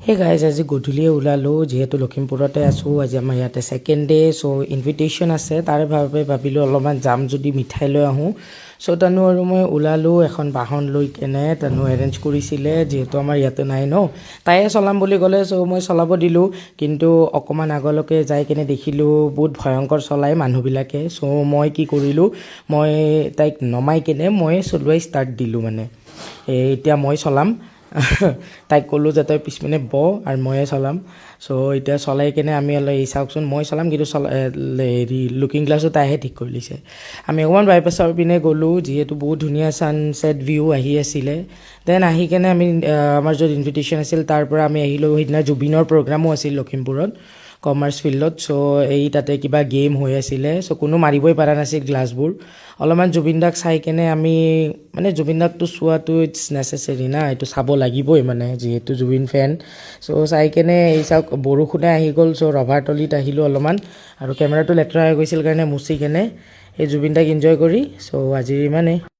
Hey guys, আজি গধূলিয়ে ওলালো যেহেতু লখিমপুৰতে আছোঁ আজি আমাৰ ইয়াতে ছেকেণ্ড ডে চ' ইনভিটেশ্যন আছে তাৰে ভাবিলোঁ অলপমান যাম যদি মিঠাই লৈ আহোঁ চ' তানো আৰু মই ওলালোঁ এখন বাহন লৈ কেনে তানো এৰেঞ্জ কৰিছিলে যিহেতু আমাৰ ইয়াতে নাই ন তাইয়ে চলাম বুলি ক'লে চ' মই চলাব দিলোঁ কিন্তু অকণমান আগলৈকে যাই কেনে দেখিলোঁ বহুত ভয়ংকৰ চলাই মানুহবিলাকে চ' মই কি কৰিলোঁ মই তাইক নমাই কেনে মই চলোৱাই ষ্টাৰ্ট দিলোঁ মানে এতিয়া মই চলাম তাইক ক'লোঁ যে তই পিছপিনে আৰু ময়ে চলাম চ' এতিয়া চলাই কেনে আমি অলপ এই চাওকচোন মই চলাম কিন্তু হেৰি লুকিং গ্লাছো তাইহে ঠিক কৰি লৈছে আমি অকণমান বাইপাছৰ পিনে গ'লোঁ যিহেতু বহুত ধুনীয়া ছানছেট ভিউ আহি আছিলে দেন আহি কেনে আমি আমাৰ য'ত ইনভিটেশ্যন আছিল তাৰ পৰা আমি আহিলোঁ সেইদিনা জুবিনৰ প্ৰগ্ৰামো আছিল লখিমপুৰত কমাৰ্চ ফিল্ডত চ' এই তাতে কিবা গেম হৈ আছিলে চ' কোনো মাৰিবই পৰা নাছিল গ্লাছবোৰ অলপমান জুবিন দাক চাই কেনে আমি মানে জুবিন দাকটো চোৱাটো ইটছ নেচেচেৰী না এইটো চাব লাগিবই মানে যিহেতু জুবিন ফেন চ' চাই কেনে এই চাওক বৰষুণে আহি গ'ল চ' ৰভাৰতলিত আহিলোঁ অলপমান আৰু কেমেৰাটো লেতেৰা হৈ গৈছিল কাৰণে মুচি কেনে এই জুবিন দাক এনজয় কৰি চ' আজিৰ ইমানেই